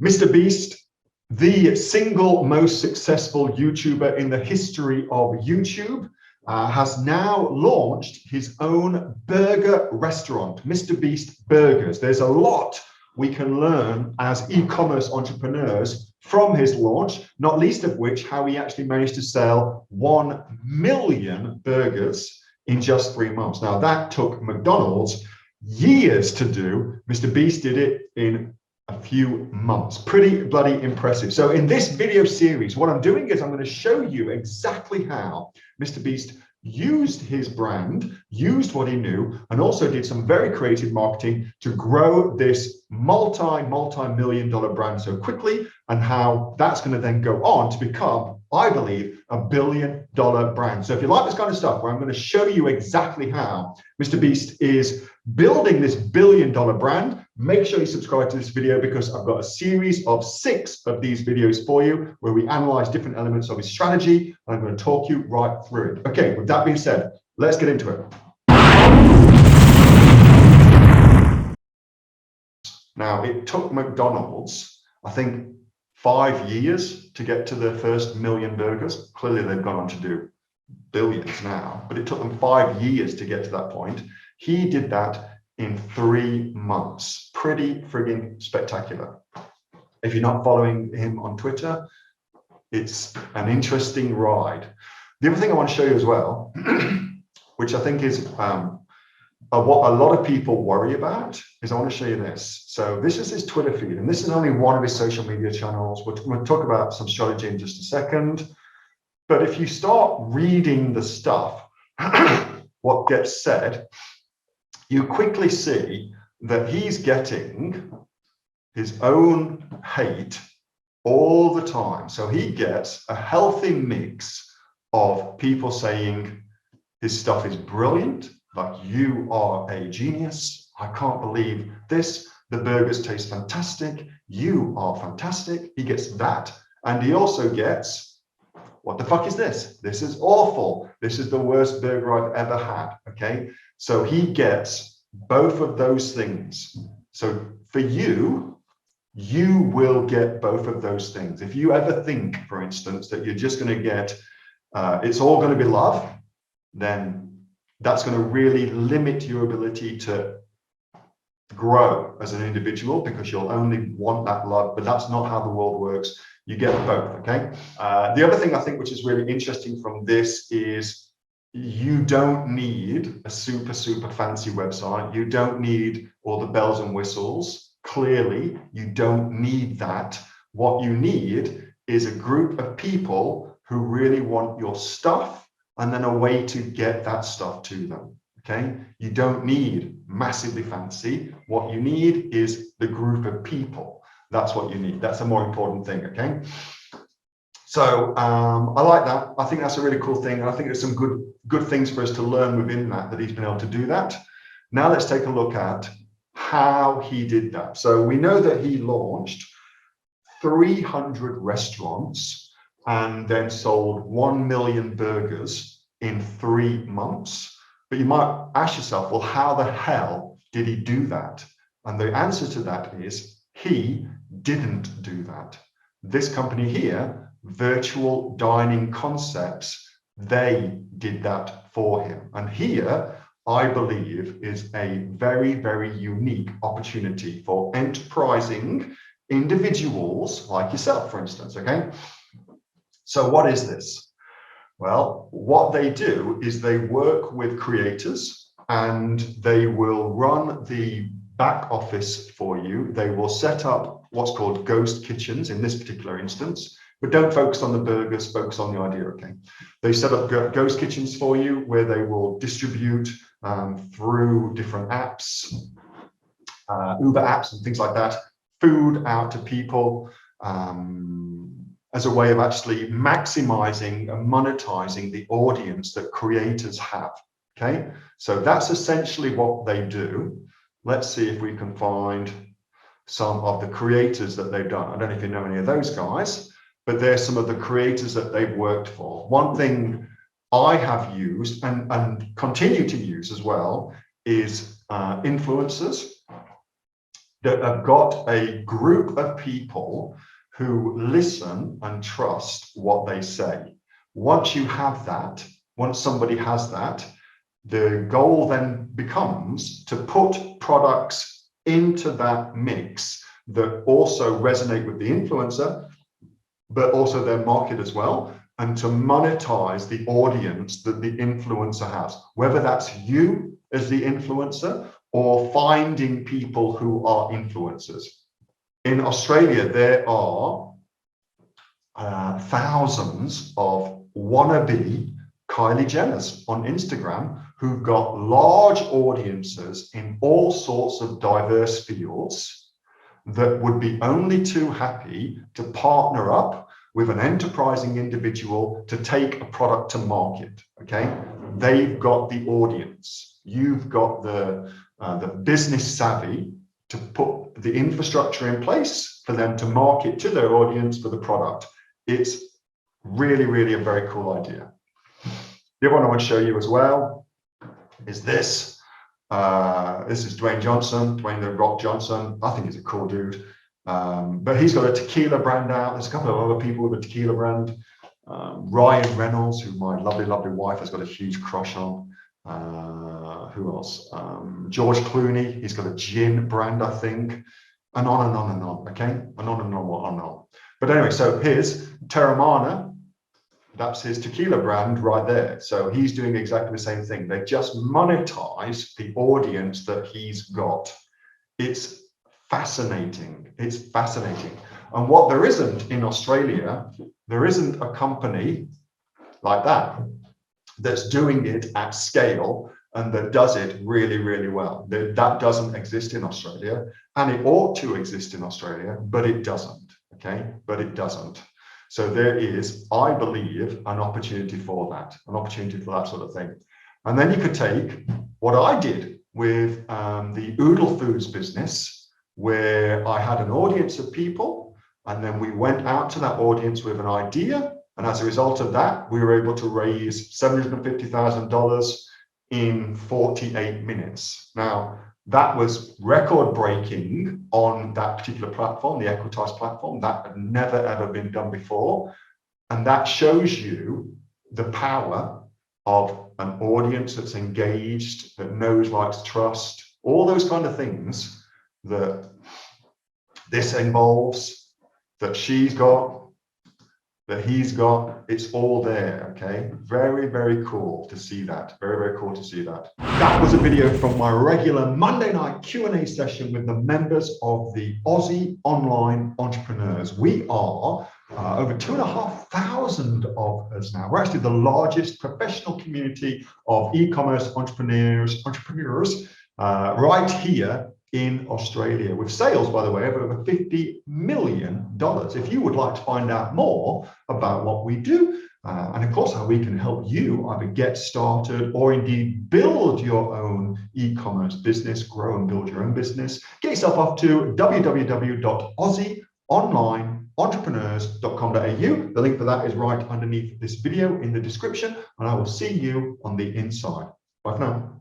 Mr. Beast, the single most successful YouTuber in the history of YouTube, has now launched his own burger restaurant, Mr. Beast Burgers. There's a lot we can learn as e-commerce entrepreneurs from his launch, not least of which how he actually managed to sell 1 million burgers in just 3 months. Now that took McDonald's years to do. Mr. Beast did it in a few months. Pretty bloody impressive. So in this video series, what I'm doing is I'm going to show you exactly how Mr. Beast used his brand, used what he knew, and also did some very creative marketing to grow this multi-million dollar brand so quickly, and how that's going to then go on to become, I believe, a $1 billion brand. So if you like this kind of stuff, where I'm going to show you exactly how Mr. Beast is building this $1 billion brand, make sure you subscribe to this video, because I've got a series of 6 of these videos for you where we analyze different elements of his strategy, and I'm going to talk you right through it. Okay, with that being said, let's get into it. Now, it took McDonald's, I think, 5 years to get to their first 1 million burgers. Clearly, they've gone on to do billions now, but it took them 5 years to get to that point. He did that in 3 months. Pretty frigging spectacular. If you're not following him on Twitter, it's an interesting ride. The other thing I want to show you as well, which I think is what a lot of people worry about, is I want to show you this. So this is his Twitter feed, and this is only one of his social media channels. We'll talk about some strategy in just a second. But if you start reading the stuff, what gets said, you quickly see that he's getting his own hate all the time. So he gets a healthy mix of people saying his stuff is brilliant, like, you are a genius, I can't believe this, the burgers taste fantastic, you are fantastic. He gets that. And he also gets, what the fuck is this? This is awful. This is the worst burger I've ever had. Okay. So he gets both of those things. So for you, you will get both of those things. If you ever think, for instance, that you're just going to get, it's all going to be love, then that's going to really limit your ability to grow as an individual, because you'll only want that love, but that's not how the world works. You get both, okay? The other thing I think which is really interesting from this is you don't need a super fancy website. You don't need all the bells and whistles. Clearly, you don't need that. What you need is a group of people who really want your stuff, and then a way to get that stuff to them, okay? You don't need massively fancy. What you need is the group of people. That's what you need. That's a more important thing, okay? So I like that. I think that's a really cool thing. And I think there's some good things for us to learn within that he's been able to do that. Now let's take a look at how he did that. So we know that he launched 300 restaurants and then sold 1 million burgers in 3 months. But you might ask yourself, well, how the hell did he do that? And the answer to that is he didn't do that. This company here, Virtual Dining Concepts, they did that for him. And here, I believe, is a very unique opportunity for enterprising individuals like yourself, for instance, okay? So what is this? Well, what they do is they work with creators, and they will run the back office for you. They will set up what's called ghost kitchens in this particular instance, but don't focus on the burgers, focus on the idea, okay? They set up ghost kitchens for you where they will distribute through different apps, Uber apps and things like that, food out to people, as a way of actually maximizing and monetizing the audience that creators have, okay? So that's essentially what they do. Let's see if we can find some of the creators that they've done. I don't know if you know any of those guys, but there's some of the creators that they've worked for. One thing I have used and continue to use as well is influencers. that have got a group of people who listen and trust what they say. Once you have that, once somebody has that, the goal then becomes to put products into that mix that also resonate with the influencer, but also their market as well, and to monetize the audience that the influencer has, whether that's you as the influencer or finding people who are influencers. In Australia, there are thousands of wannabe Kylie Jenners on Instagram who've got large audiences in all sorts of diverse fields that would be only too happy to partner up with an enterprising individual to take a product to market. Okay, they've got the audience. You've got the business savvy to put the infrastructure in place for them to market to their audience for the product. It's really, really a very cool idea. The other one I want to show you as well is this. This is Dwayne Johnson, Dwayne The Rock Johnson. I think he's a cool dude. But he's got a tequila brand out. There's a couple of other people with a tequila brand. Ryan Reynolds, who my lovely, lovely wife has got a huge crush on. Who else? George Clooney, he's got a gin brand, I think. And on and on and on, okay? And on and on. But anyway, so here's Terramana. That's his tequila brand right there. So he's doing exactly the same thing. They just monetize the audience that he's got. It's fascinating. It's fascinating. And what there isn't in Australia, there isn't a company like that that's doing it at scale and that does it really, really well. That doesn't exist in Australia, and it ought to exist in Australia, but it doesn't, okay? But it doesn't. So there is, I believe, an opportunity for that sort of thing. And then you could take what I did with the Oodle Foods business, where I had an audience of people, and then we went out to that audience with an idea. And as a result of that, we were able to raise $750,000 in 48 minutes. Now, that was record breaking on that particular platform, the Equitize platform. That had never, ever been done before. And that shows you the power of an audience that's engaged, that knows, likes, trust, all those kind of things that this involves, that she's got, that he's got. It's all there, okay? Very, very cool to see that. Very, very cool to see that. That was a video from my regular Monday night Q&A session with the members of the Aussie Online Entrepreneurs. We are over 2,500 of us now. We're actually the largest professional community of e-commerce entrepreneurs right here in Australia, with sales, by the way, of over $50 million. If you would like to find out more about what we do, and of course how we can help you either get started or indeed build your own e-commerce business, grow and build your own business, get yourself off to www.aussieonlineentrepreneurs.com.au. The link for that is right underneath this video in the description, and I will see you on the inside. Bye for now.